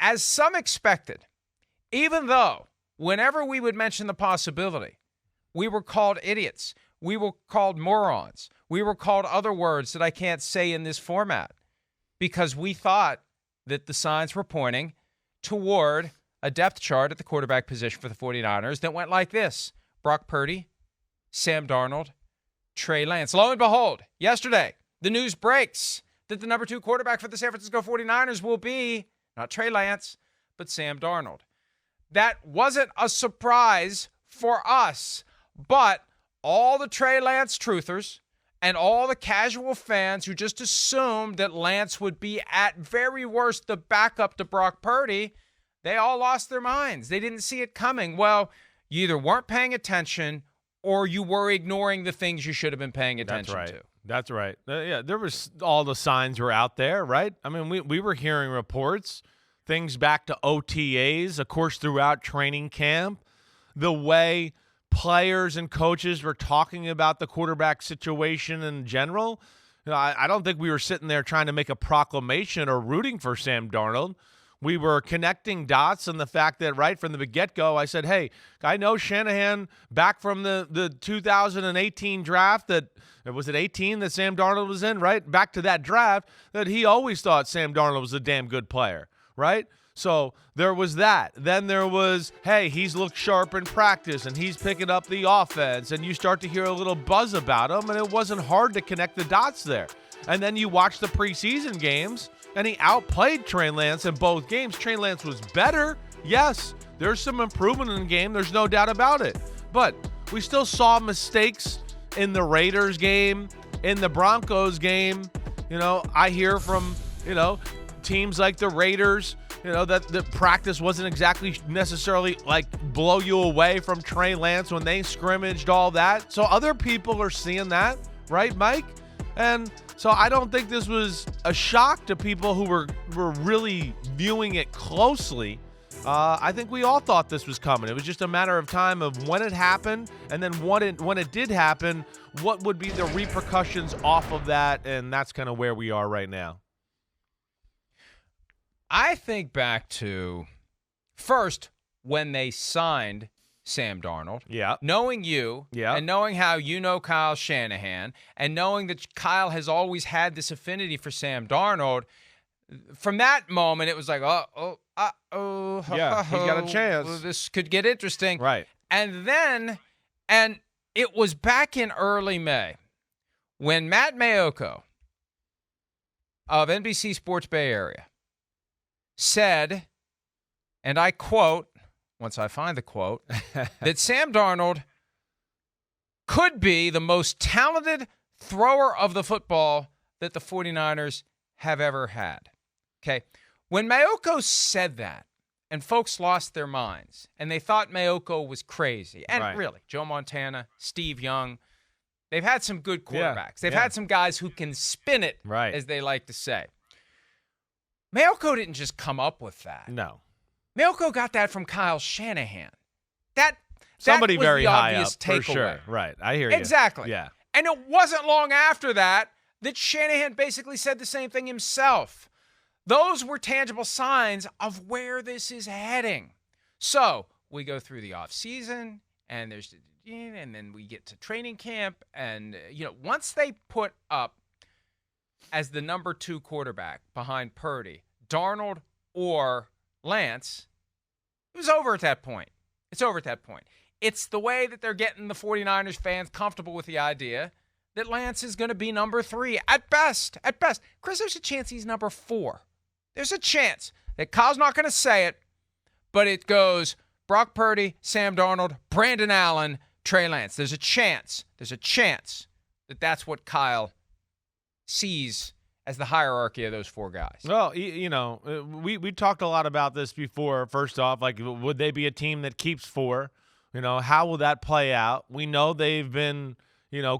as some expected, even though whenever we would mention the possibility, we were called idiots, we were called morons, we were called other words that I can't say in this format, because we thought that the signs were pointing toward a depth chart at the quarterback position for the 49ers that went like this: Brock Purdy, Sam Darnold, Trey Lance. Lo and behold, yesterday, the news breaks that the number 2 quarterback for the San Francisco 49ers will be not Trey Lance, but Sam Darnold. That wasn't a surprise for us, but all the Trey Lance truthers and all the casual fans who just assumed that Lance would be at very worst the backup to Brock Purdy, they all lost their minds. They didn't see it coming. Well, you either weren't paying attention or you were ignoring the things you should have been paying attention to. That's right. Yeah, there was all the signs were out there, right? I mean, we were hearing reports, things back to OTAs, of course, throughout training camp, the way players and coaches were talking about the quarterback situation in general. I don't think we were sitting there trying to make a proclamation or rooting for Sam Darnold. We were connecting dots on the fact that right from the get-go, I said, hey, I know Shanahan back from the 2018 draft was it 18 that Sam Darnold was in, right? Back to that draft, that he always thought Sam Darnold was a damn good player, right? So there was that. Then there was, hey, he's looked sharp in practice and he's picking up the offense, and you start to hear a little buzz about him, and it wasn't hard to connect the dots there. And then you watch the preseason games, and he outplayed Trey Lance in both games. Trey Lance was better. Yes, there's some improvement in the game. There's no doubt about it. But we still saw mistakes in the Raiders game, in the Broncos game. I hear from, teams like the Raiders, that the practice wasn't exactly necessarily like blow you away from Trey Lance when they scrimmaged, all that. So other people are seeing that, right, Mike? And so I don't think this was a shock to people who were really viewing it closely. I think we all thought this was coming. It was just a matter of time of when it happened, and then when it did happen, what would be the repercussions off of that, and that's kind of where we are right now. I think back to first when they signed Sam Darnold. Yeah. Knowing you, yeah, and knowing how you know Kyle Shanahan, and knowing that Kyle has always had this affinity for Sam Darnold, from that moment it was like, yeah, he's got a chance. This could get interesting. Right. And it was back in early May when Matt Maiocco of NBC Sports Bay Area said, and I quote, once I find the quote, that Sam Darnold could be the most talented thrower of the football that the 49ers have ever had. Okay. When Maiocco said that, and folks lost their minds, and they thought Maiocco was crazy, and right. Really, Joe Montana, Steve Young, they've had some good quarterbacks. Yeah. They've had some guys who can spin it, right, as they like to say. Maiocco didn't just come up with that. No. Maiocco got that from Kyle Shanahan. Somebody that was very the high obvious up, for takeaway. sure. Right, I hear you. Exactly. Yeah. And it wasn't long after that Shanahan basically said the same thing himself. Those were tangible signs of where this is heading. So we go through the offseason, and then we get to training camp, and once they put up as the number 2 quarterback behind Purdy, Darnold or Lance, it was over at that point. It's over at that point. It's the way that they're getting the 49ers fans comfortable with the idea that Lance is going to be number 3 at best. At best. Chris, there's a chance he's number 4. There's a chance that Kyle's not going to say it, but it goes Brock Purdy, Sam Darnold, Brandon Allen, Trey Lance. There's a chance that that's what Kyle sees as the hierarchy of those 4 guys. Well, we talked a lot about this before. First off, like, would they be a team that keeps 4? How will that play out? We know they've been,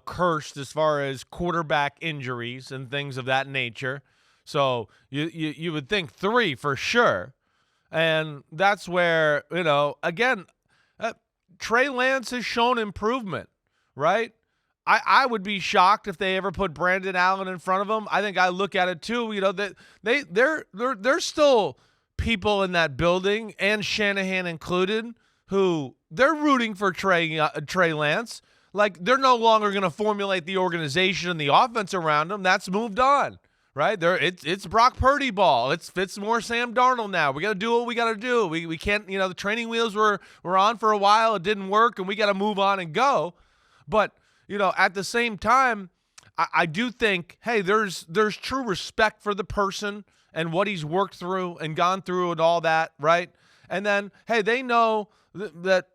cursed as far as quarterback injuries and things of that nature. So you would think 3 for sure. And that's where, again, Trey Lance has shown improvement, right? I would be shocked if they ever put Brandon Allen in front of him. I think I look at it too, that they're still people in that building, and Shanahan included, who they're rooting for Trey Lance. Like, they're no longer going to formulate the organization and the offense around him. That's moved on, right? It's Brock Purdy ball. It's more Sam Darnold now. We got to do what we got to do. We can't, the training wheels were on for a while. It didn't work, and we got to move on and go. But, at the same time, I do think, hey, there's true respect for the person and what he's worked through and gone through and all that, right? And then, hey, they know that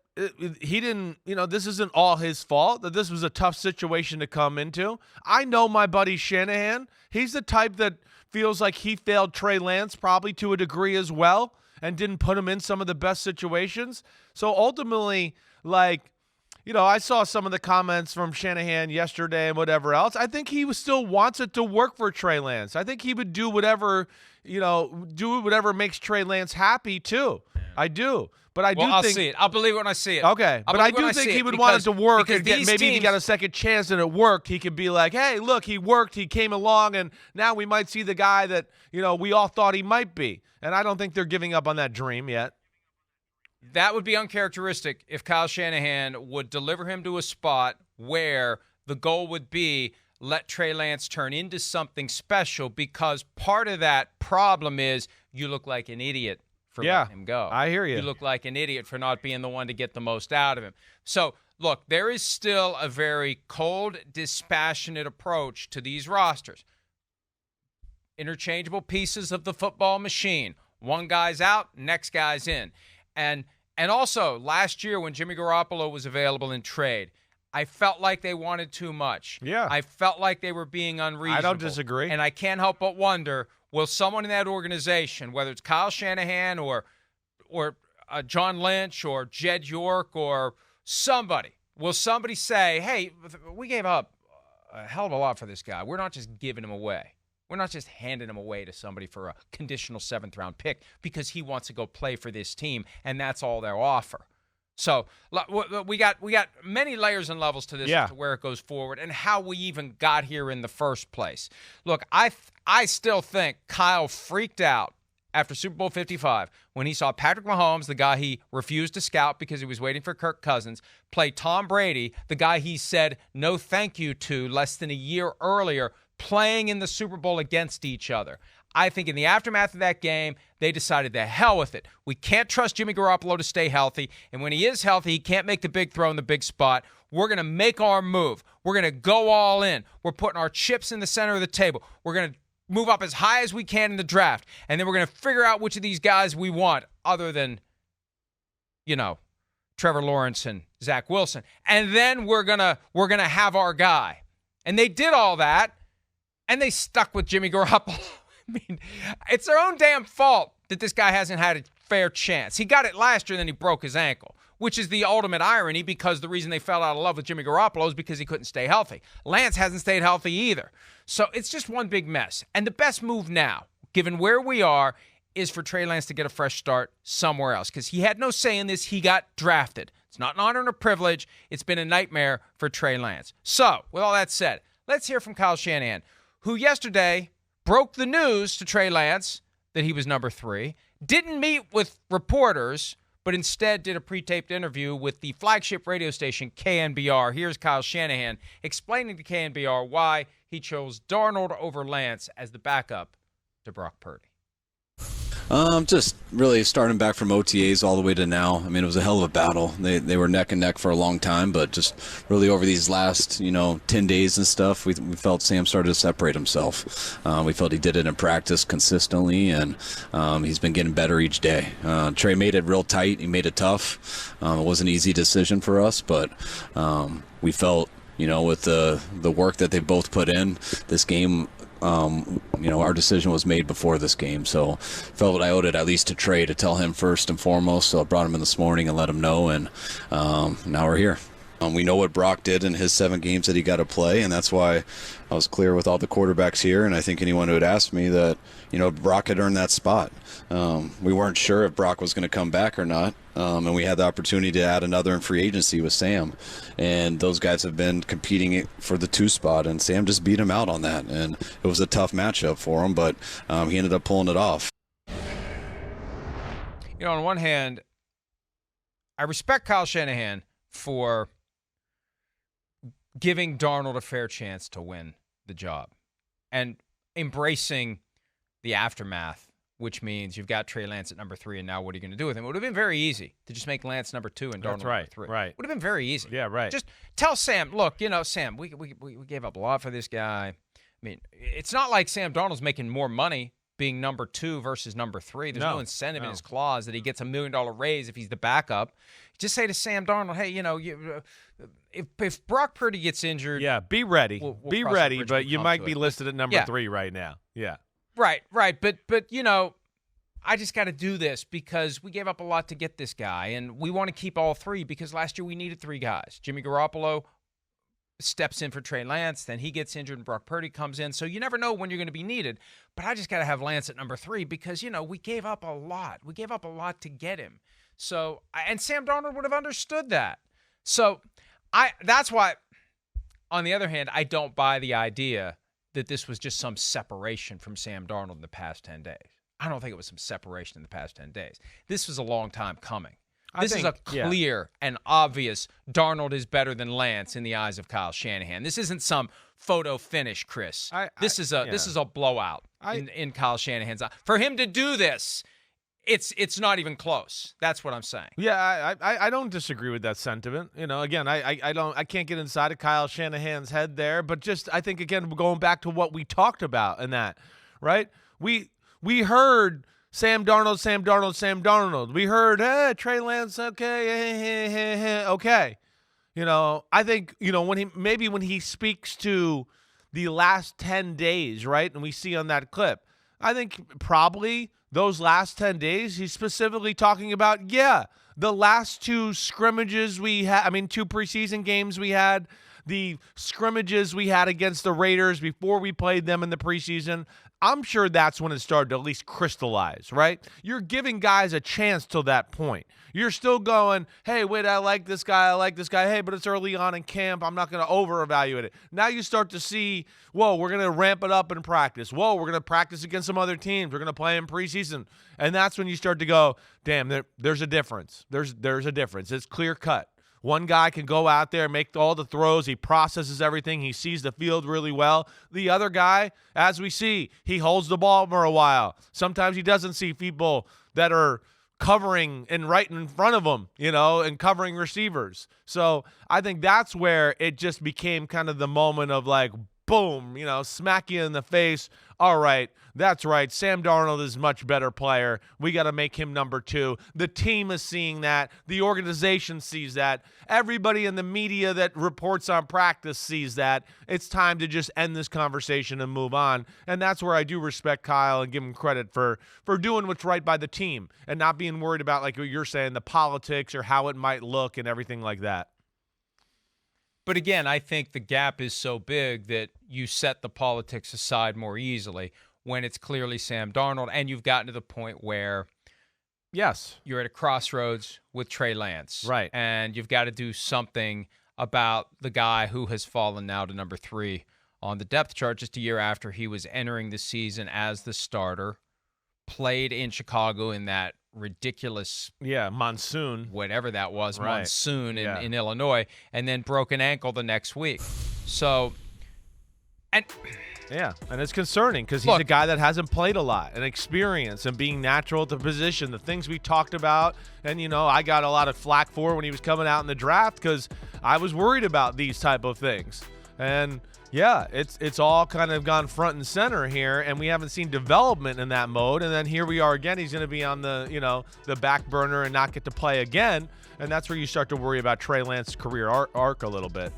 he didn't, this isn't all his fault, that this was a tough situation to come into. I know my buddy Shanahan. He's the type that feels like he failed Trey Lance probably to a degree as well and didn't put him in some of the best situations. So ultimately, I saw some of the comments from Shanahan yesterday and whatever else. I think he still wants it to work for Trey Lance. I think he would do whatever makes Trey Lance happy too. I do. But I do think I'll see it. I'll believe it when I see it. Okay. But I do think he would want it to work, and maybe if he got a second chance and it worked, he could be like, hey, look, he worked, he came along, and now we might see the guy that, we all thought he might be. And I don't think they're giving up on that dream yet. That would be uncharacteristic if Kyle Shanahan would deliver him to a spot where the goal would be let Trey Lance turn into something special, because part of that problem is you look like an idiot for letting him go. I hear you. You look like an idiot for not being the one to get the most out of him. So, look, there is still a very cold, dispassionate approach to these rosters. Interchangeable pieces of the football machine. One guy's out, next guy's in. And also, last year when Jimmy Garoppolo was available in trade, I felt like they wanted too much. Yeah. I felt like they were being unreasonable. I don't disagree. And I can't help but wonder, will someone in that organization, whether it's Kyle Shanahan or John Lynch or Jed York or somebody, will somebody say, hey, we gave up a hell of a lot for this guy. We're not just giving him away. We're not just handing him away to somebody for a conditional 7th-round pick because he wants to go play for this team, and that's all they'll offer. So we got many layers and levels to this, to where it goes forward and how we even got here in the first place. Look, I still think Kyle freaked out after Super Bowl 55 when he saw Patrick Mahomes, the guy he refused to scout because he was waiting for Kirk Cousins, play Tom Brady, the guy he said no thank you to less than a year earlier, playing in the Super Bowl against each other. I think in the aftermath of that game, they decided to hell with it. We can't trust Jimmy Garoppolo to stay healthy, and when he is healthy, he can't make the big throw in the big spot. We're going to make our move. We're going to go all in. We're putting our chips in the center of the table. We're going to move up as high as we can in the draft, and then we're going to figure out which of these guys we want other than, Trevor Lawrence and Zach Wilson. And then we're going to have our guy. And they did all that, and they stuck with Jimmy Garoppolo. I mean, it's their own damn fault that this guy hasn't had a fair chance. He got it last year, then he broke his ankle, which is the ultimate irony because the reason they fell out of love with Jimmy Garoppolo is because he couldn't stay healthy. Lance hasn't stayed healthy either. So it's just one big mess. And the best move now, given where we are, is for Trey Lance to get a fresh start somewhere else because he had no say in this. He got drafted. It's not an honor and a privilege. It's been a nightmare for Trey Lance. So, with all that said, let's hear from Kyle Shanahan, who yesterday broke the news to Trey Lance that he was number 3, didn't meet with reporters, but instead did a pre-taped interview with the flagship radio station KNBR. Here's Kyle Shanahan explaining to KNBR why he chose Darnold over Lance as the backup to Brock Purdy. Just really starting back from OTAs all the way to now. I mean, it was a hell of a battle. They were neck and neck for a long time, but just really over these last, 10 days and stuff, we felt Sam started to separate himself. We felt he did it in practice consistently, and he's been getting better each day. Trey made it real tight. He made it tough. It wasn't an easy decision for us, but we felt, with the work that they both put in, this game, our decision was made before this game, so felt I owed it at least to Trey to tell him first and foremost. So I brought him in this morning and let him know, and now we're here. We know what Brock did in his 7 games that he got to play, and that's why I was clear with all the quarterbacks here, and I think anyone who had asked me that, Brock had earned that spot. We weren't sure if Brock was going to come back or not, and we had the opportunity to add another in free agency with Sam, and those guys have been competing for the 2 spot, and Sam just beat him out on that, and it was a tough matchup for him, but he ended up pulling it off. On one hand, I respect Kyle Shanahan for giving Darnold a fair chance to win the job and embracing the aftermath, which means you've got Trey Lance at number 3, and now what are you going to do with him? It would have been very easy to just make Lance number 2 and Darnold number 3. Right. It would have been very easy. Yeah, right. Just tell Sam, look, Sam, we gave up a lot for this guy. I mean, it's not like Sam Darnold's making more money being number 2 versus number 3. There's no incentive in his clause that he gets $1 million raise if he's the backup. Just say to Sam Darnold, hey, if Brock Purdy gets injured, be ready. We'll be ready, but you might be listed at number 3 right now. Yeah. Right. But I just got to do this because we gave up a lot to get this guy, and we want to keep all 3 because last year we needed 3 guys. Jimmy Garoppolo steps in for Trey Lance, then he gets injured and Brock Purdy comes in. So you never know when you're going to be needed. But I just got to have Lance at number 3 because, we gave up a lot. We gave up a lot to get him. So, and Sam Darnold would have understood that. So that's why, on the other hand, I don't buy the idea that this was just some separation from Sam Darnold in the past 10 days. I don't think it was some separation in the past 10 days. This was a long time coming. This is a clear and obvious Darnold is better than Lance in the eyes of Kyle Shanahan. This isn't some photo finish, Chris. This is a blowout in Kyle Shanahan's eye. For him to do this, it's not even close. That's what I'm saying. Yeah, I don't disagree with that sentiment. Again, I can't get inside of Kyle Shanahan's head there, but just I think again going back to what we talked about in that, right? We heard Sam Darnold. We heard, Trey Lance, okay, okay. I think, when he speaks to the last 10 days, right, and we see on that clip, I think probably those last 10 days, he's specifically talking about, the last 2 scrimmages we had, 2 preseason games we had, the scrimmages we had against the Raiders before we played them in the preseason. I'm sure that's when it started to at least crystallize, right? You're giving guys a chance till that point. You're still going, hey, wait, I like this guy. Hey, but it's early on in camp. I'm not going to over-evaluate it. Now you start to see, whoa, we're going to ramp it up in practice. Whoa, we're going to practice against some other teams. We're going to play in preseason. And that's when you start to go, damn, there's a difference. There's a difference. It's clear cut. One guy can go out there, make all the throws. He processes everything. He sees the field really well. The other guy, as we see, he holds the ball for a while. Sometimes he doesn't see people that are covering and right in front of him, and covering receivers. So I think that's where it just became kind of the moment of like, boom, smack you in the face. All right, that's right. Sam Darnold is a much better player. We got to make him number 2. The team is seeing that. The organization sees that. Everybody in the media that reports on practice sees that. It's time to just end this conversation and move on. And that's where I do respect Kyle and give him credit for doing what's right by the team and not being worried about, like what you're saying, the politics or how it might look and everything like that. But again, I think the gap is so big that you set the politics aside more easily when it's clearly Sam Darnold, and you've gotten to the point where you're at a crossroads with Trey Lance. Right. And you've got to do something about the guy who has fallen now to number 3 on the depth chart just a year after he was entering the season as the starter, played in Chicago in that ridiculous monsoon, whatever that was, right. monsoon in Illinois, and then broke an ankle the next week. So, and it's concerning because he's a guy that hasn't played a lot, and experience and being natural at the position, the things we talked about. And I got a lot of flack for when he was coming out in the draft because I was worried about these type of things. And it's all kind of gone front and center here, and we haven't seen development in that mode. And then here we are again. He's going to be on the the back burner and not get to play again. And that's where you start to worry about Trey Lance's career arc a little bit.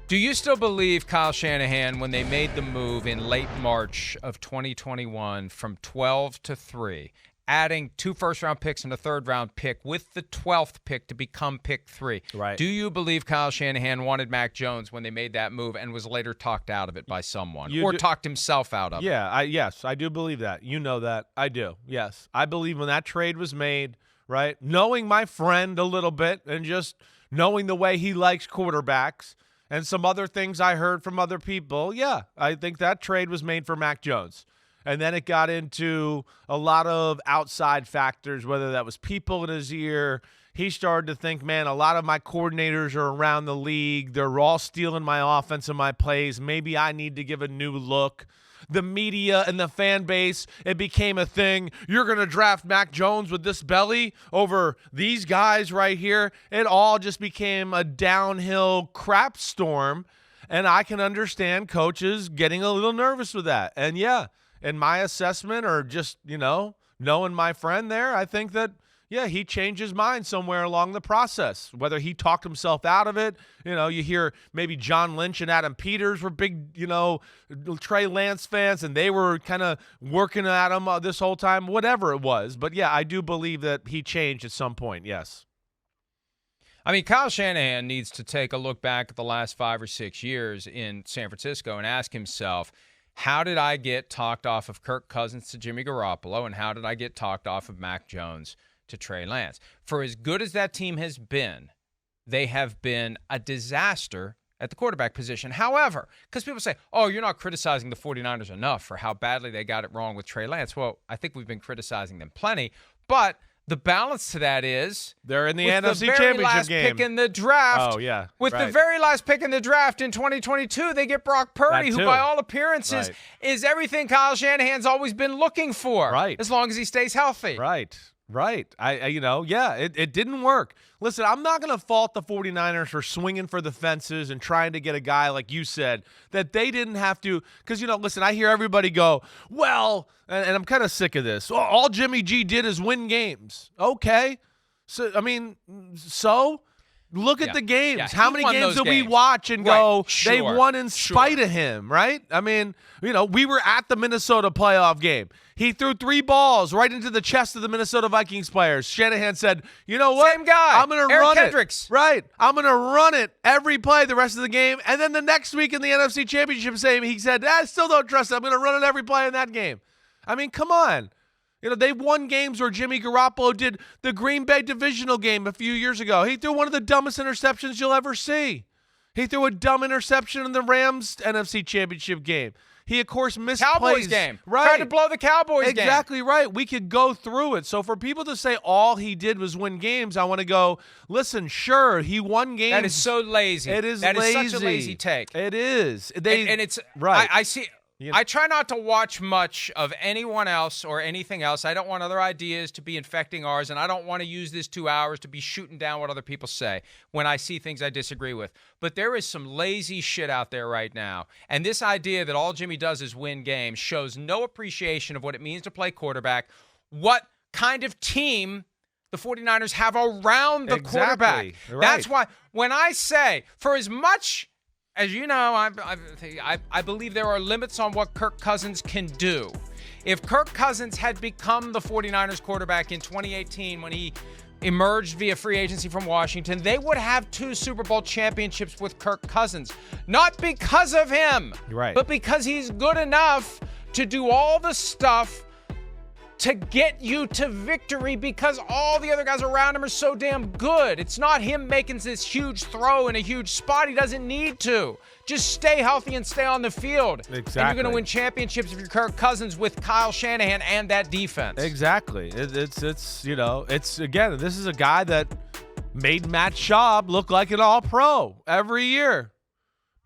Do you still believe Kyle Shanahan, when they made the move in late March of 2021 from 12 to 3, adding 2 first-round picks and a third-round pick with the 12th pick to become pick 3. Right. Do you believe Kyle Shanahan wanted Mac Jones when they made that move and was later talked out of it by someone talked himself out of it? Yes, I do believe that. You know that. I do. Yes. I believe when that trade was made, right, knowing my friend a little bit and just knowing the way he likes quarterbacks and some other things I heard from other people, I think that trade was made for Mac Jones. And then it got into a lot of outside factors, whether that was people in his ear. He started to think, man, a lot of my coordinators are around the league. They're all stealing my offense and my plays. Maybe I need to give a new look. The media and the fan base, it became a thing. You're going to draft Mac Jones with this belly over these guys right here. It all just became a downhill crap storm. And I can understand coaches getting a little nervous with that. And yeah, in my assessment, or just, knowing my friend there, I think that, yeah, he changed his mind somewhere along the process. Whether he talked himself out of it, you hear maybe John Lynch and Adam Peters were big, Trey Lance fans, and they were kind of working at him this whole time, whatever it was. But yeah, I do believe that he changed at some point, yes. I mean, Kyle Shanahan needs to take a look back at the last 5 or 6 years in San Francisco and ask himself, how did I get talked off of Kirk Cousins to Jimmy Garoppolo, and how did I get talked off of Mac Jones to Trey Lance? For as good as that team has been, they have been a disaster at the quarterback position. However, because people say, oh, you're not criticizing the 49ers enough for how badly they got it wrong with Trey Lance. Well, I think we've been criticizing them plenty, but the balance to that is they're in the NFC Championship game. Pick in the draft. Oh, yeah. With the very last pick in the draft in 2022, they get Brock Purdy, who by all appearances is everything Kyle Shanahan's always been looking for. Right. As long as he stays healthy. Right. It didn't work. Listen, I'm not going to fault the 49ers for swinging for the fences and trying to get a guy, like you said, that they didn't have to. Because, listen, I hear everybody go, well, and I'm kind of sick of this. All Jimmy G did is win games. Okay. So, look at the games. Yeah, how many games did we watch and go, they won in spite of him, right? I mean, we were at the Minnesota playoff game. He threw 3 balls right into the chest of the Minnesota Vikings players. Shanahan said, you know what? Same guy. I'm going to run Kendricks. it. Right. I'm going to run it every play the rest of the game. And then the next week in the NFC Championship game, he said, I still don't trust it. I'm going to run it every play in that game. I mean, come on. They've won games where Jimmy Garoppolo did the Green Bay divisional game a few years ago. He threw one of the dumbest interceptions you'll ever see. He threw a dumb interception in the Rams NFC Championship game. He, of course, missed Cowboys game. Right. Tried to blow the Cowboys game. Exactly right. We could go through it. So for people to say all he did was win games, I want to go, listen, sure, he won games. That is so lazy. It is lazy. That is such a lazy take. It is. And it's right. I see. I try not to watch much of anyone else or anything else. I don't want other ideas to be infecting ours, and I don't want to use this 2 hours to be shooting down what other people say when I see things I disagree with. But there is some lazy shit out there right now, and this idea that all Jimmy does is win games shows no appreciation of what it means to play quarterback, what kind of team the 49ers have around the quarterback. Right. That's why when I say, for as much as you know, I believe there are limits on what Kirk Cousins can do. If Kirk Cousins had become the 49ers quarterback in 2018 when he emerged via free agency from Washington, they would have 2 Super Bowl championships with Kirk Cousins. Not because of him, but because he's good enough to do all the stuff to get you to victory because all the other guys around him are so damn good. It's not him making this huge throw in a huge spot. He doesn't need to. Just stay healthy and stay on the field. Exactly. And you're going to win championships if you're Kirk Cousins with Kyle Shanahan and that defense. Exactly. It's again, this is a guy that made Matt Schaub look like an all-pro every year.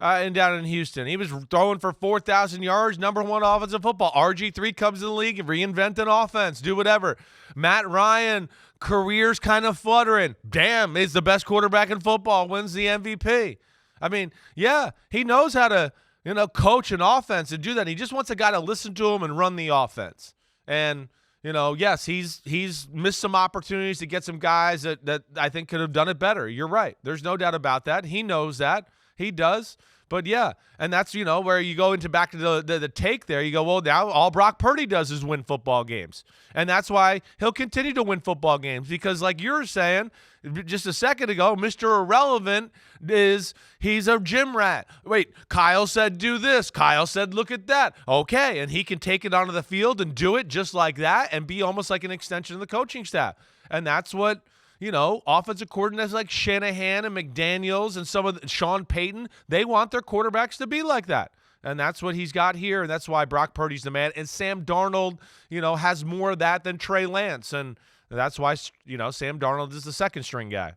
And down in Houston, he was throwing for 4,000 yards, number 1 offensive football. RG3 comes in the league and reinvent an offense, do whatever. Matt Ryan, career's kind of fluttering. Damn, he's the best quarterback in football, wins the MVP. I mean, yeah, he knows how to, coach an offense and do that. He just wants a guy to listen to him and run the offense. And, yes, he's missed some opportunities to get some guys that I think could have done it better. You're right. There's no doubt about that. He knows that. He does. But, yeah, and that's, where you go into back to the take there. You go, well, now all Brock Purdy does is win football games. And that's why he'll continue to win football games because, like you were saying just a second ago, Mr. Irrelevant he's a gym rat. Wait, Kyle said do this. Kyle said look at that. Okay, and he can take it onto the field and do it just like that and be almost like an extension of the coaching staff. And that's what – offensive coordinators like Shanahan and McDaniels and some of Sean Payton, they want their quarterbacks to be like that. And that's what he's got here, and that's why Brock Purdy's the man. And Sam Darnold, has more of that than Trey Lance, and that's why, Sam Darnold is the second-string guy.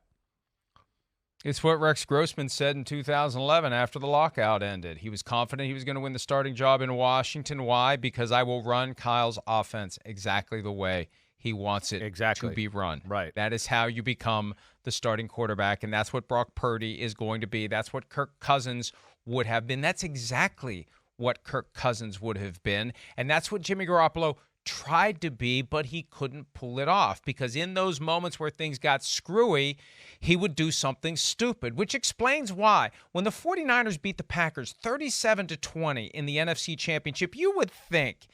It's what Rex Grossman said in 2011 after the lockout ended. He was confident he was going to win the starting job in Washington. Why? Because I will run Kyle's offense exactly the way he wants it to be run. Right. That is how you become the starting quarterback, and that's what Brock Purdy is going to be. That's what Kirk Cousins would have been. That's exactly what Kirk Cousins would have been, and that's what Jimmy Garoppolo tried to be, but he couldn't pull it off because in those moments where things got screwy, he would do something stupid, which explains why when the 49ers beat the Packers 37-20 in the NFC Championship, you would think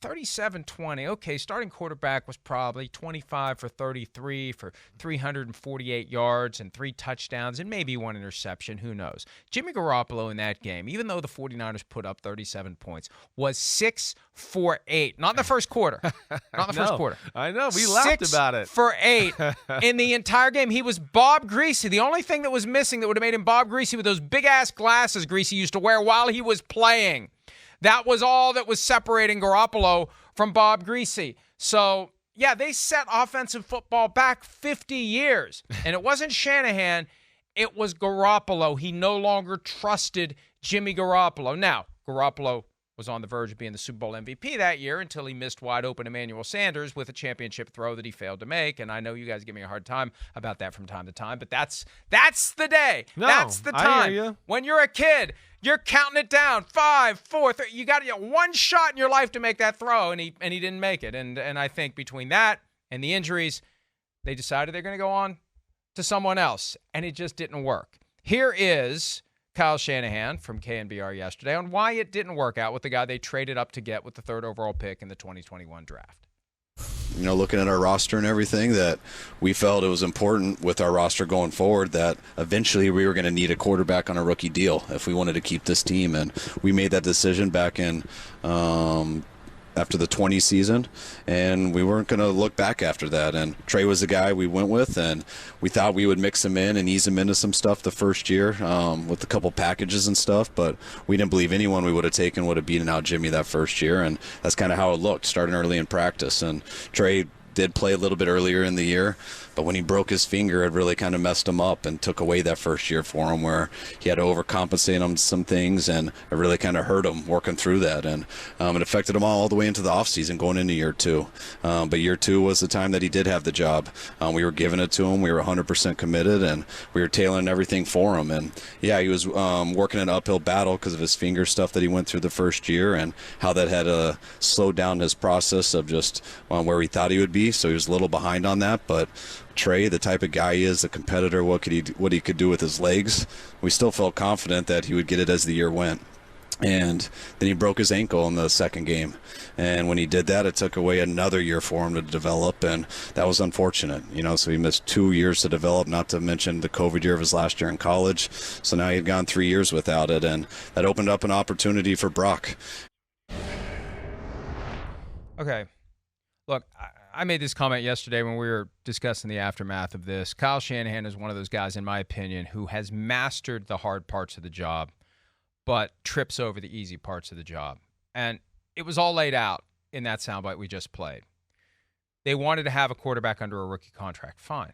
37-20. Okay, starting quarterback was probably 25 for 33 for 348 yards and 3 touchdowns and maybe 1 interception. Who knows? Jimmy Garoppolo in that game, even though the 49ers put up 37 points, was 6 for 8. Not in the first quarter. Not in the first quarter. I know. We laughed about it. 6 for 8 in the entire game. He was Bob Greasy. The only thing that was missing that would have made him Bob Greasy with those big-ass glasses Greasy used to wear while he was playing. That was all that was separating Garoppolo from Bob Greasy. So, yeah, they set offensive football back 50 years. And it wasn't Shanahan. It was Garoppolo. He no longer trusted Jimmy Garoppolo. Now, Garoppolo was on the verge of being the Super Bowl MVP that year until he missed wide open Emmanuel Sanders with a championship throw that he failed to make. And I know you guys give me a hard time about that from time to time, but that's the day. No, that's the time. I hear you. When you're a kid, you're counting it down. 5, 4, 3. You got one shot in your life to make that throw, and he didn't make it. And I think between that and the injuries, they decided they're going to go on to someone else, and it just didn't work. Here is Kyle Shanahan from KNBR yesterday on why it didn't work out with the guy they traded up to get with the 3rd overall pick in the 2021 draft. Looking at our roster and everything, that we felt it was important with our roster going forward that eventually we were going to need a quarterback on a rookie deal if we wanted to keep this team. And we made that decision back in after the 20 season, and we weren't going to look back after that. And Trey was the guy we went with, and we thought we would mix him in and ease him into some stuff the first year with a couple packages and stuff, but we didn't believe anyone we would have taken would have beaten out Jimmy that first year, and that's kind of how it looked, starting early in practice. And Trey did play a little bit earlier in the year, but when he broke his finger, it really kind of messed him up and took away that first year for him, where he had to overcompensate on some things, and it really kind of hurt him working through that. And it affected him all the way into the offseason going into year 2. But year 2 was the time that he did have the job. We were giving it to him. We were 100% committed, and we were tailoring everything for him. And yeah, he was working an uphill battle because of his finger stuff that he went through the first year and how that had slowed down his process of just where he thought he would be. So he was a little behind on that, but Trey, the type of guy he is, a competitor, what he could do with his legs, we still felt confident that he would get it as the year went. And then he broke his ankle in the second game. And when he did that, it took away another year for him to develop, and that was unfortunate. So he missed 2 years to develop, not to mention the COVID year of his last year in college. So now he had gone 3 years without it, and that opened up an opportunity for Brock. Okay. Look, I made this comment yesterday when we were discussing the aftermath of this. Kyle Shanahan is one of those guys, in my opinion, who has mastered the hard parts of the job, but trips over the easy parts of the job. And it was all laid out in that soundbite we just played. They wanted to have a quarterback under a rookie contract. Fine.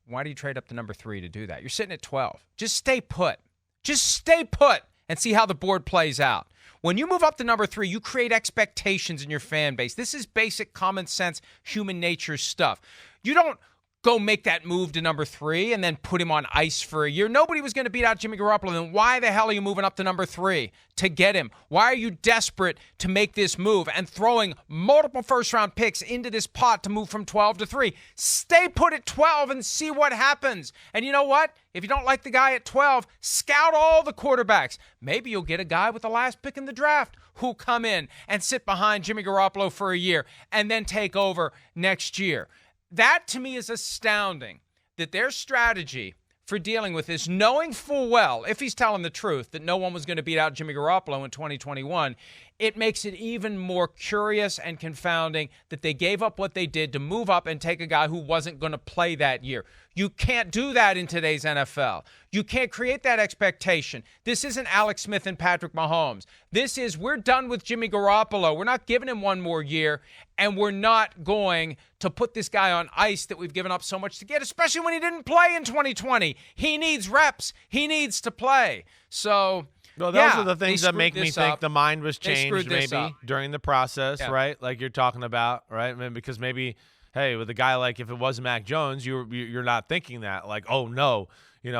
Why do you trade up to number 3 to do that? You're sitting at 12. Just stay put. Just stay put and see how the board plays out. When you move up to number 3, you create expectations in your fan base. This is basic common sense, human nature stuff. You don't go make that move to number 3 and then put him on ice for a year. Nobody was going to beat out Jimmy Garoppolo. Then why the hell are you moving up to number 3 to get him? Why are you desperate to make this move and throwing multiple first-round picks into this pot to move from 12 to 3? Stay put at 12 and see what happens. And you know what? If you don't like the guy at 12, scout all the quarterbacks. Maybe you'll get a guy with the last pick in the draft who'll come in and sit behind Jimmy Garoppolo for a year and then take over next year. That, to me, is astounding, that their strategy for dealing with this, knowing full well, if he's telling the truth, that no one was going to beat out Jimmy Garoppolo in 2021, it makes it even more curious and confounding that they gave up what they did to move up and take a guy who wasn't going to play that year. You can't do that in today's NFL. You can't create that expectation. This isn't Alex Smith and Patrick Mahomes. This is, we're done with Jimmy Garoppolo. We're not giving him one more year, and we're not going to put this guy on ice that we've given up so much to get, especially when he didn't play in 2020. He needs reps. He needs to play. So, well, those are the things that make me think the mind was changed maybe during the process, right? Like you're talking about, right? I mean, because maybe, hey, with a guy like if it was Mac Jones, you're not thinking that, like, oh, no,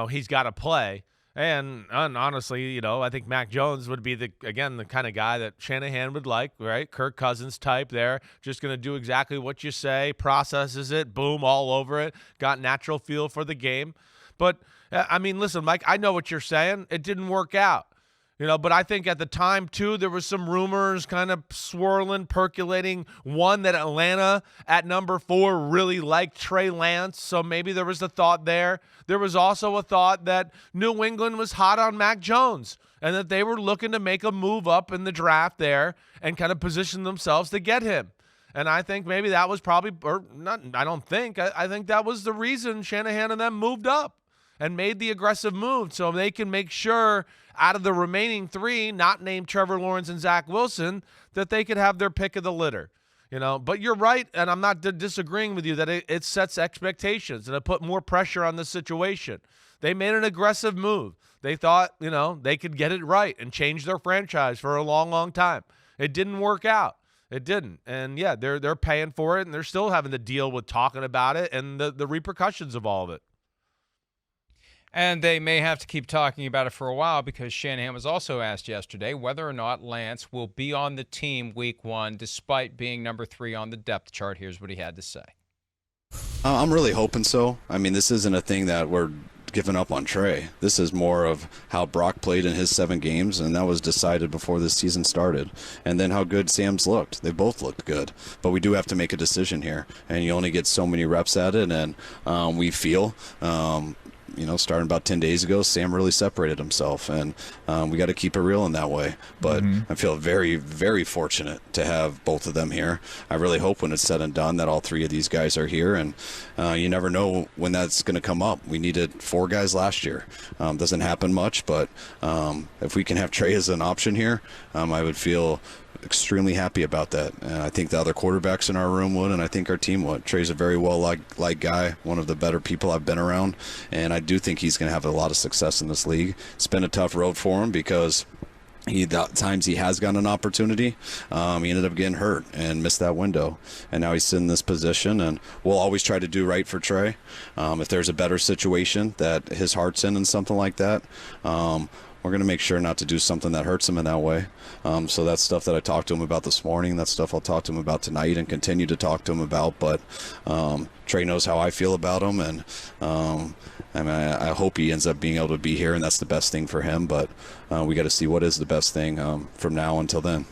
he's got to play. And honestly, I think Mac Jones would be, the kind of guy that Shanahan would like, right? Kirk Cousins type there, just going to do exactly what you say, processes it, boom, all over it, got natural feel for the game. But, I mean, listen, Mike, I know what you're saying. It didn't work out. But I think at the time, too, there was some rumors kind of swirling, percolating. One, that Atlanta at number 4 really liked Trey Lance, so maybe there was a thought there. There was also a thought that New England was hot on Mac Jones and that they were looking to make a move up in the draft there and kind of position themselves to get him. And I think maybe that was probably, or not, I don't think, I think that was the reason Shanahan and them moved up and made the aggressive move so they can make sure out of the remaining 3, not named Trevor Lawrence and Zach Wilson, that they could have their pick of the litter. But you're right, and I'm not disagreeing with you that it sets expectations and it put more pressure on the situation. They made an aggressive move. They thought, they could get it right and change their franchise for a long, long time. It didn't work out. It didn't. And, yeah, they're paying for it, and they're still having to deal with talking about it and the repercussions of all of it. And they may have to keep talking about it for a while because Shanahan was also asked yesterday whether or not Lance will be on the team week 1 despite being number 3 on the depth chart. Here's what he had to say. I'm really hoping so. I mean, this isn't a thing that we're giving up on Trey. This is more of how Brock played in his 7 games, and that was decided before the season started. And then how good Sam's looked. They both looked good. But we do have to make a decision here, and you only get so many reps at it, and we feel starting about 10 days ago, Sam really separated himself, and we got to keep it real in that way. But I feel very, very fortunate to have both of them here. I really hope when it's said and done that all 3 of these guys are here, and you never know when that's going to come up. We needed 4 guys last year. Doesn't happen much, but if we can have Trey as an option here, I would feel extremely happy about that. And I think the other quarterbacks in our room would, and I think our team would. Trey's a very well-liked guy, one of the better people I've been around, and I do think he's going to have a lot of success in this league. It's been a tough road for him because the times he has gotten an opportunity, he ended up getting hurt and missed that window. And now he's sitting in this position, and we'll always try to do right for Trey. If there's a better situation that his heart's in and something like that, we're going to make sure not to do something that hurts him in that way. So that's stuff that I talked to him about this morning. That's stuff I'll talk to him about tonight and continue to talk to him about. But Trey knows how I feel about him, and I hope he ends up being able to be here, and that's the best thing for him. But we got to see what is the best thing from now until then.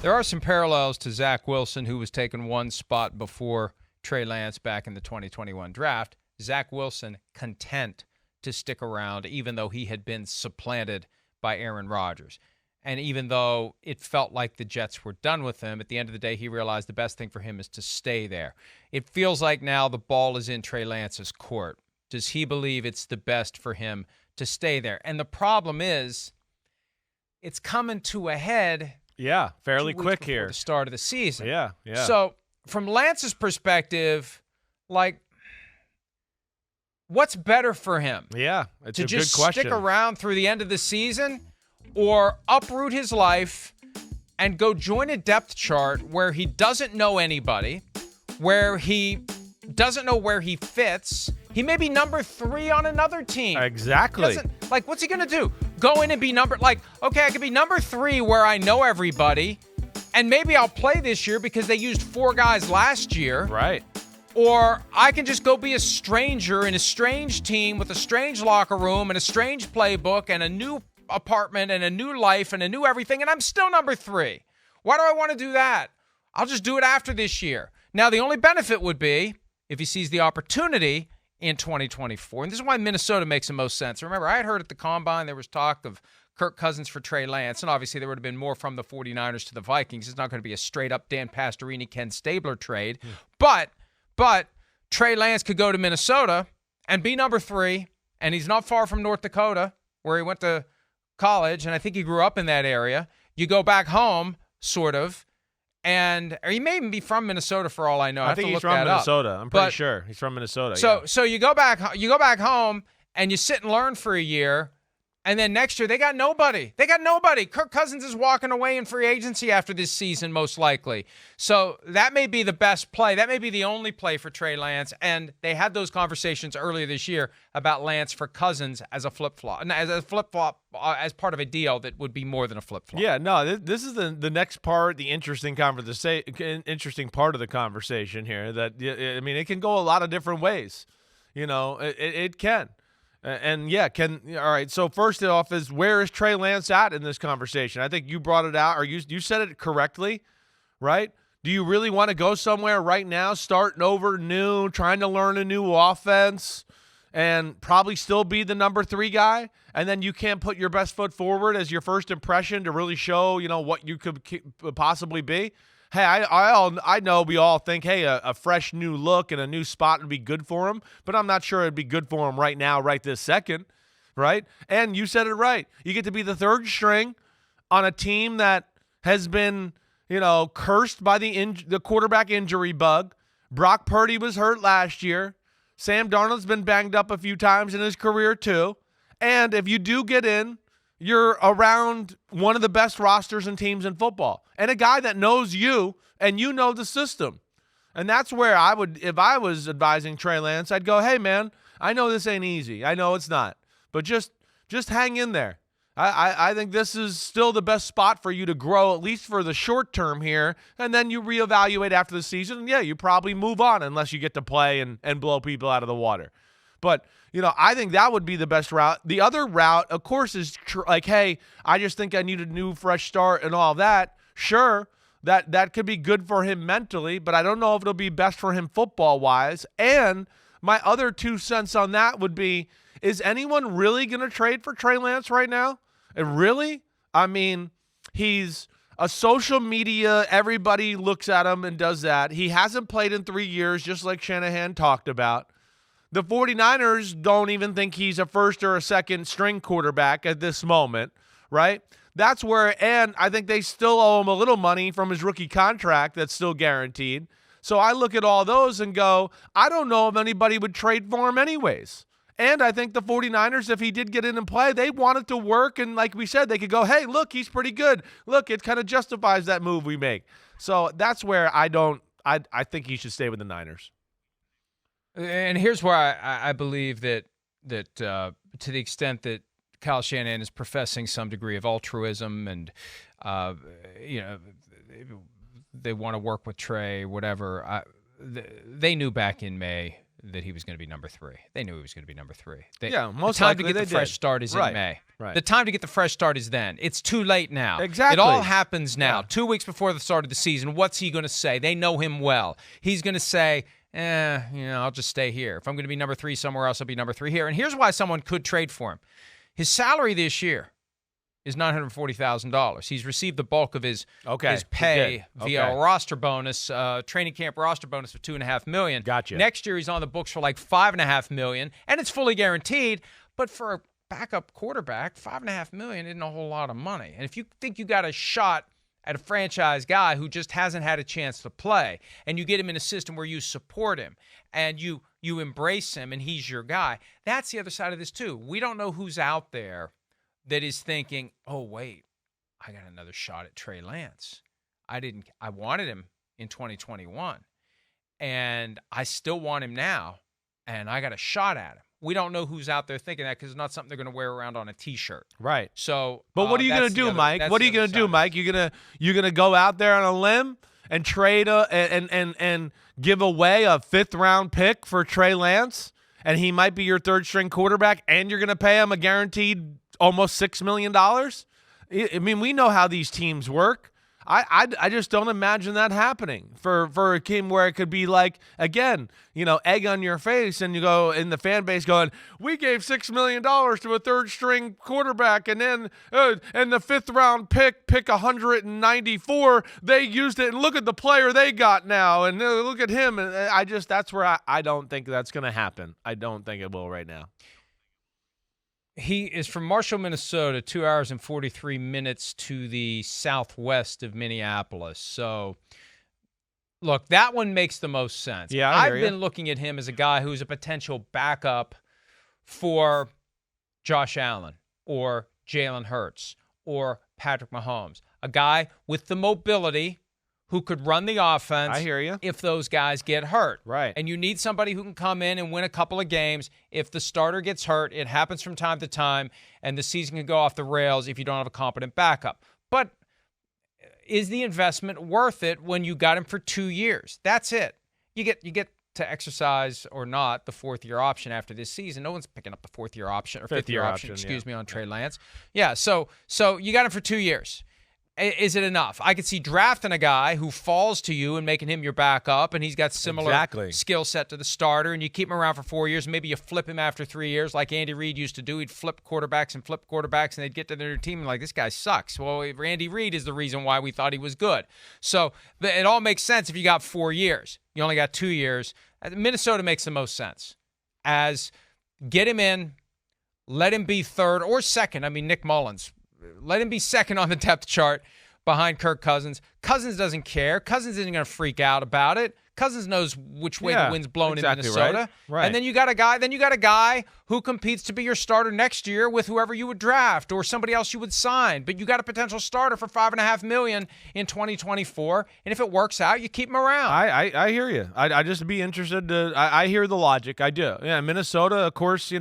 There are some parallels to Zach Wilson, who was taken 1 spot before Trey Lance back in the 2021 draft. Zach Wilson content to stick around, even though he had been supplanted by Aaron Rodgers. And even though it felt like the Jets were done with him, at the end of the day, he realized the best thing for him is to stay there. It feels like now the ball is in Trey Lance's court. Does he believe it's the best for him to stay there? And the problem is, it's coming to a head. Yeah, fairly quick here. The start of the season. Yeah. So from Lance's perspective, what's better for him? Yeah, it's to a just good question. Stick around through the end of the season, or uproot his life and go join a depth chart where he doesn't know anybody, where he doesn't know where he fits. He may be number 3 on another team. Exactly. What's he going to do? Go in and be okay, I could be number 3 where I know everybody, and maybe I'll play this year because they used 4 guys last year. Right. Or I can just go be a stranger in a strange team with a strange locker room and a strange playbook and a new apartment and a new life and a new everything, and I'm still number 3. Why do I want to do that? I'll just do it after this year. Now, the only benefit would be if he sees the opportunity in 2024. And this is why Minnesota makes the most sense. Remember, I had heard at the Combine there was talk of Kirk Cousins for Trey Lance, and obviously there would have been more from the 49ers to the Vikings. It's not going to be a straight-up Dan Pastorini, Ken Stabler trade. But Trey Lance could go to Minnesota and be number 3, and he's not far from North Dakota, where he went to college, and I think he grew up in that area. You go back home, sort of, or he may even be from Minnesota for all I know. I think he's from Minnesota. I'm pretty sure he's from Minnesota. So you go back home and you sit and learn for a year, and then next year they got nobody. Kirk Cousins is walking away in free agency after this season, most likely. So that may be the best play. That may be the only play for Trey Lance. And they had those conversations earlier this year about Lance for Cousins as a flip-flop, as part of a deal that would be more than a flip-flop. Yeah, no, this is the next part, the interesting part of the conversation here. That, I mean, it can go a lot of different ways. It can. And yeah, all right. So first off is, where is Trey Lance at in this conversation? I think you brought it out, or you said it correctly, right? Do you really want to go somewhere right now, starting over new, trying to learn a new offense, and probably still be the number 3 guy, and then you can't put your best foot forward as your first impression to really show, what you could possibly be? Hey, I know we all think, hey, a fresh new look and a new spot would be good for him, but I'm not sure it'd be good for him right now, right this second, right? And you said it right. You get to be the 3rd string on a team that has been, cursed by the quarterback injury bug. Brock Purdy was hurt last year. Sam Darnold's been banged up a few times in his career too. And if you do get in, you're around one of the best rosters and teams in football, and a guy that knows you and you know the system. And that's where I would, if I was advising Trey Lance, I'd go, hey man, I know this ain't easy. I know it's not, but just hang in there. I think this is still the best spot for you to grow, at least for the short term here. And then you reevaluate after the season. And yeah, you probably move on unless you get to play and blow people out of the water. But I think that would be the best route. The other route, of course, is hey, I just think I need a new fresh start and all that. Sure, that could be good for him mentally, but I don't know if it'll be best for him football-wise. And my other 2 cents on that would be, is anyone really going to trade for Trey Lance right now? Really? I mean, he's a social media, everybody looks at him and does that. He hasn't played in 3 years, just like Shanahan talked about. The 49ers don't even think he's a first or a second string quarterback at this moment, right? That's where, and I think they still owe him a little money from his rookie contract that's still guaranteed. So I look at all those and go, I don't know if anybody would trade for him anyways. And I think the 49ers, if he did get in and play, they want it to work. And like we said, they could go, hey, look, he's pretty good. Look, it kind of justifies that move we make. So that's where I think he should stay with the Niners. And here's where I believe that to the extent that Kyle Shanahan is professing some degree of altruism and, they want to work with Trey, whatever. They knew back in May that he was going to be number 3. They knew he was going to be number 3. Most the time likely to get the fresh start is in May. Right. The time to get the fresh start is then. It's too late now. Exactly. It all happens now. Yeah. 2 weeks before the start of the season. What's he going to say? They know him well. He's going to say, I'll just stay here. If I'm going to be number 3 somewhere else, I'll be number 3 here. And here's why someone could trade for him. His salary this year is $940,000. He's received the bulk of his pay via a roster bonus, training camp roster bonus of $2.5 million. Gotcha. Next year he's on the books for like $5.5 million, and it's fully guaranteed. But for a backup quarterback, $5.5 million isn't a whole lot of money. And if you think you got a shot at a franchise guy who just hasn't had a chance to play, and you get him in a system where you support him and you embrace him and he's your guy, that's the other side of this too. We don't know who's out there that is thinking, oh, wait, I got another shot at Trey Lance. I wanted him in 2021, and I still want him now, and I got a shot at him. We don't know who's out there thinking that because it's not something they're going to wear around on a T-shirt. Right. So, but what are you going to do, Mike? What are you going to do, Mike? You're gonna go out there on a limb and trade and give away a 5th round pick for Trey Lance, and he might be your 3rd string quarterback, and you're going to pay him a guaranteed almost $6 million? I mean, we know how these teams work. I just don't imagine that happening for a team where it could be like, again, egg on your face, and you go in the fan base going, we gave $6 million to a third string quarterback, and then and the 5th round pick 194, they used it, and look at the player they got now, and look at him. And that's where I don't think that's going to happen. I don't think it will right now. He is from Marshall, Minnesota, 2 hours and 43 minutes to the southwest of Minneapolis. So, look, that one makes the most sense. Yeah, I've been looking at him as a guy who's a potential backup for Josh Allen or Jalen Hurts or Patrick Mahomes, a guy with the mobility who could run the offense. I hear you. If those guys get hurt. Right. And you need somebody who can come in and win a couple of games. If the starter gets hurt, it happens from time to time, and the season can go off the rails if you don't have a competent backup. But is the investment worth it when you got him for 2 years? That's it. You get to exercise or not the 4th-year option after this season. No one's picking up the 4th-year option or 5th-year option, excuse me, on Trey Lance. Yeah, so you got him for 2 years. Is it enough? I could see drafting a guy who falls to you and making him your backup, and he's got similar skill set to the starter, and you keep him around for 4 years. Maybe you flip him after 3 years like Andy Reid used to do. He'd flip quarterbacks, and they'd get to their team and like, this guy sucks. Well, Andy Reid is the reason why we thought he was good. So it all makes sense if you got 4 years. You only got 2 years. Minnesota makes the most sense. As get him in, let him be third or second. I mean, Nick Mullins. Let him be second on the depth chart behind Kirk Cousins. Cousins doesn't care. Cousins isn't going to freak out about it. Cousins knows which way the wind's blowing in Minnesota. Right. And then you got a guy who competes to be your starter next year with whoever you would draft or somebody else you would sign. But you got a potential starter for $5.5 million in 2024. And if it works out, you keep him around. I hear you. I just be interested to. I hear the logic. I do. Yeah, Minnesota, of course,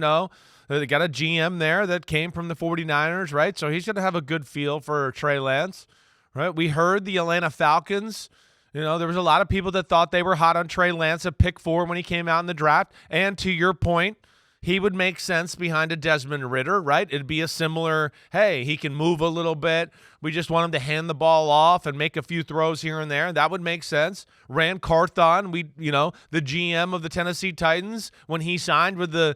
they got a GM there that came from the 49ers, right? So he's going to have a good feel for Trey Lance, right? We heard the Atlanta Falcons. There was a lot of people that thought they were hot on Trey Lance at pick 4 when he came out in the draft. And to your point, he would make sense behind a Desmond Ridder, right? It'd be a similar, hey, he can move a little bit. We just want him to hand the ball off and make a few throws here and there. That would make sense. Rand Carthon, the GM of the Tennessee Titans, when he signed with the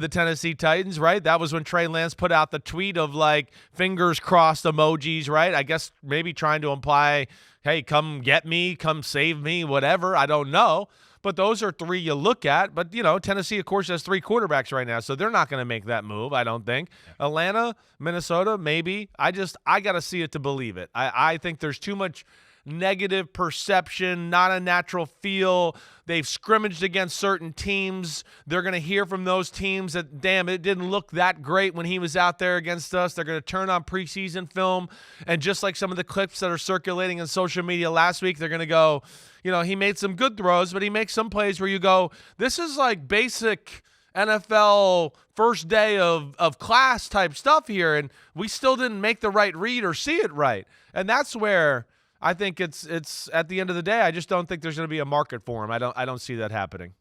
Tennessee Titans, right? That was when Trey Lance put out the tweet of like fingers crossed emojis, right? I guess maybe trying to imply, hey, come get me, come save me, whatever. I don't know. But those are 3 you look at. But, Tennessee, of course, has 3 quarterbacks right now, so they're not going to make that move, I don't think. Atlanta, Minnesota, maybe. I got to see it to believe it. I think there's too much negative perception, not a natural feel. They've scrimmaged against certain teams. They're going to hear from those teams that, damn, it didn't look that great when he was out there against us. They're going to turn on preseason film, and just like some of the clips that are circulating on social media last week, they're going to go, he made some good throws, but he makes some plays where you go, this is like basic NFL first day of class type stuff here, and we still didn't make the right read or see it right. And that's where I think it's at the end of the day, I just don't think there's going to be a market for him. I don't see that happening.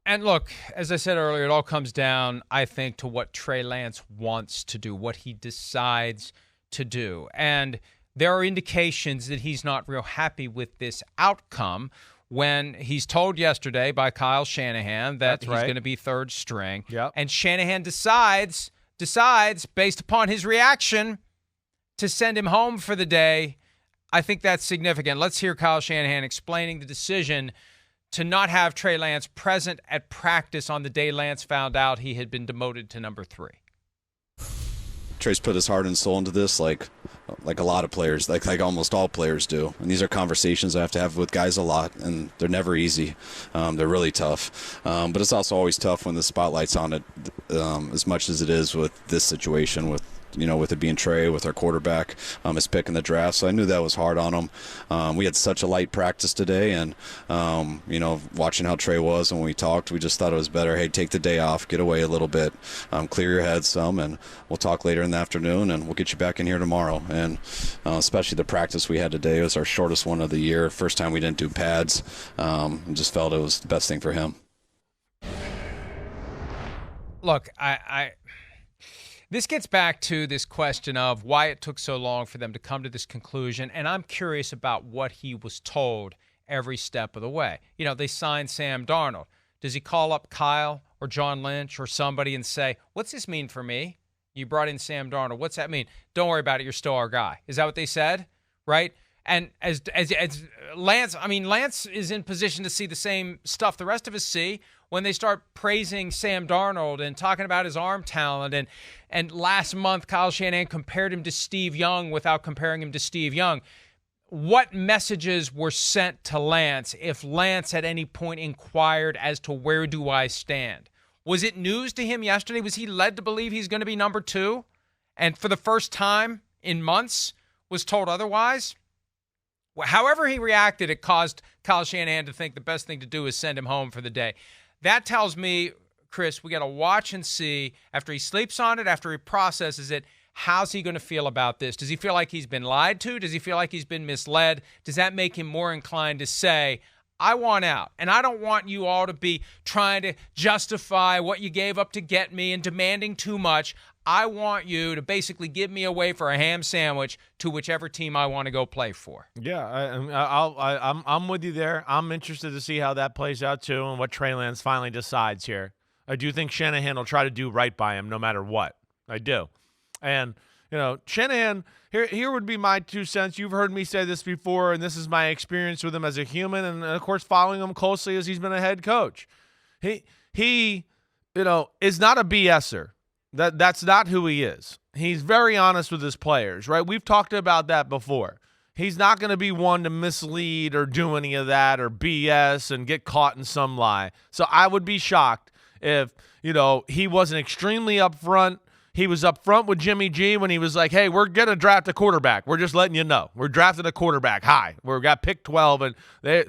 And look, as I said earlier, it all comes down, I think, to what Trey Lance wants to do, what he decides to do. And there are indications that he's not real happy with this outcome when he's told yesterday by Kyle Shanahan that he's going to be third string. Yep. And Shanahan decides based upon his reaction to send him home for the day. I think that's significant. Let's hear Kyle Shanahan explaining the decision to not have Trey Lance present at practice on the day Lance found out he had been demoted to number 3. Trey's put his heart and soul into this like a lot of players, like almost all players do. And these are conversations I have to have with guys a lot, and they're never easy. They're really tough. But it's also always tough when the spotlight's on it, as much as it is with this situation with with it being Trey, with our quarterback, his pick in the draft. So I knew that was hard on him. We had such a light practice today, and, watching how Trey was and when we talked, we just thought it was better, hey, take the day off, get away a little bit, clear your head some, and we'll talk later in the afternoon, and we'll get you back in here tomorrow. And especially the practice we had today was our shortest one of the year. First time we didn't do pads. And just felt it was the best thing for him. Look, This gets back to this question of why it took so long for them to come to this conclusion, and I'm curious about what he was told every step of the way. You know, they signed Sam Darnold. Does he call up Kyle or John Lynch or somebody and say, what's this mean for me? You brought in Sam Darnold. What's that mean? Don't worry about it. You're still our guy. Is that what they said? Right? And as Lance, Lance is in position to see the same stuff the rest of us see when they start praising Sam Darnold and talking about his arm talent. And last month, Kyle Shanahan compared him to Steve Young without comparing him to Steve Young. What messages were sent to Lance if Lance at any point inquired as to where do I stand? Was it news to him yesterday? Was he led to believe he's going to be number 2? And for the first time in months was told otherwise? However he reacted, it caused Kyle Shanahan to think the best thing to do is send him home for the day. That tells me, Chris, we got to watch and see after he sleeps on it, after he processes it, how's he going to feel about this? Does he feel like he's been lied to? Does he feel like he's been misled? Does that make him more inclined to say, I want out, and I don't want you all to be trying to justify what you gave up to get me and demanding too much. I want you to basically give me away for a ham sandwich to whichever team I want to go play for. Yeah, I'm with you there. I'm interested to see how that plays out too, and what Trey Lance finally decides here. I do think Shanahan will try to do right by him no matter what. I do, and Shanahan. Here would be my 2 cents. You've heard me say this before, and this is my experience with him as a human, and of course following him closely as he's been a head coach. He is not a BSer. That's not who he is. He's very honest with his players, right? We've talked about that before. He's not going to be one to mislead or do any of that or BS and get caught in some lie. So I would be shocked if, he wasn't extremely upfront. He was up front with Jimmy G when he was like, hey, we're going to draft a quarterback. We're just letting you know. We're drafting a quarterback high. We've got pick 12.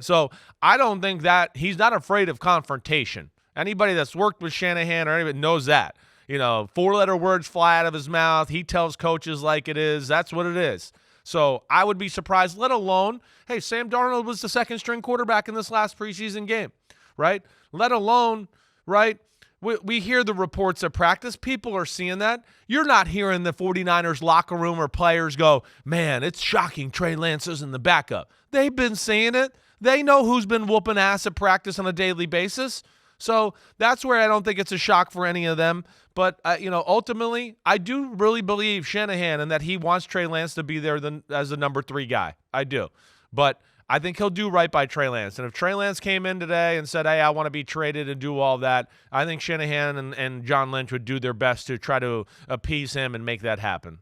So I don't think that he's not afraid of confrontation. Anybody that's worked with Shanahan or anybody knows that. 4-letter words fly out of his mouth. He tells coaches like it is. That's what it is. So I would be surprised, let alone, hey, Sam Darnold was the second-string quarterback in this last preseason game, right? Let alone, right? We hear the reports at practice. People are seeing that. You're not hearing the 49ers locker room or players go, man, it's shocking Trey Lance isn't the backup. They've been saying it. They know who's been whooping ass at practice on a daily basis. So that's where I don't think it's a shock for any of them. But, ultimately, I do really believe Shanahan and that he wants Trey Lance to be there as the number 3 guy. I do. But I think he'll do right by Trey Lance. And if Trey Lance came in today and said, hey, I want to be traded and do all that, I think Shanahan and John Lynch would do their best to try to appease him and make that happen.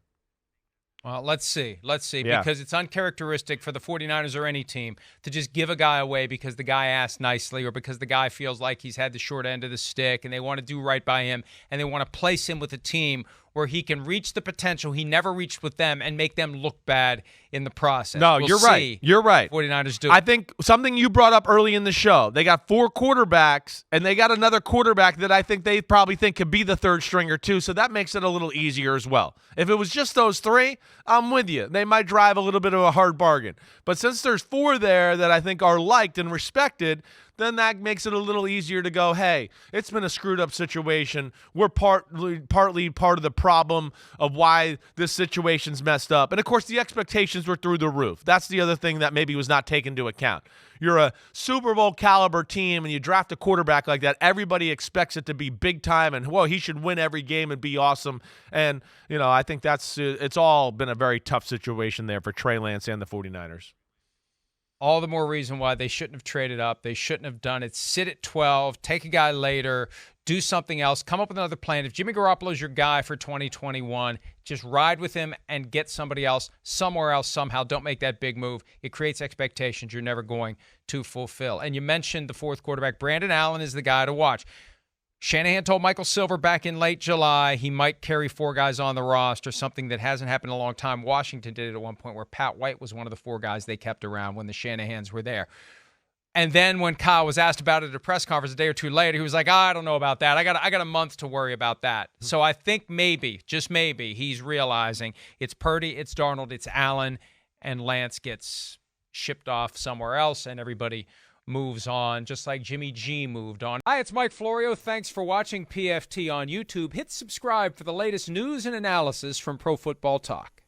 Well, let's see, because it's uncharacteristic for the 49ers or any team to just give a guy away because the guy asked nicely or because the guy feels like he's had the short end of the stick and they want to do right by him and they want to place him with a team where he can reach the potential he never reached with them and make them look bad in the process. No, you're right. You're right. 49ers do. I think something you brought up early in the show, they got 4 quarterbacks, and they got another quarterback that I think they probably think could be the third stringer too, so that makes it a little easier as well. If it was just those 3, I'm with you. They might drive a little bit of a hard bargain. But since there's 4 there that I think are liked and respected, then that makes it a little easier to go, hey, it's been a screwed up situation. We're partly part of the problem of why this situation's messed up. And, of course, the expectations were through the roof. That's the other thing that maybe was not taken into account. You're a Super Bowl caliber team and you draft a quarterback like that. Everybody expects it to be big time and, well, he should win every game and be awesome. And, I think it's all been a very tough situation there for Trey Lance and the 49ers. All the more reason why they shouldn't have traded up. They shouldn't have done it. Sit at 12, take a guy later, do something else, come up with another plan. If Jimmy Garoppolo is your guy for 2021, just ride with him and get somebody else somewhere else somehow. Don't make that big move. It creates expectations you're never going to fulfill. And you mentioned the 4th quarterback. Brandon Allen is the guy to watch. Shanahan told Michael Silver back in late July he might carry 4 guys on the roster, something that hasn't happened in a long time. Washington did it at one point where Pat White was one of the 4 guys they kept around when the Shanahans were there. And then when Kyle was asked about it at a press conference a day or 2 later, he was like, I don't know about that. I got a month to worry about that. So I think maybe, just maybe, he's realizing it's Purdy, it's Darnold, it's Allen, and Lance gets shipped off somewhere else, and everybody moves on, just like Jimmy G moved on. Hi, it's Mike Florio. Thanks for watching PFT on YouTube. Hit subscribe for the latest news and analysis from Pro Football Talk.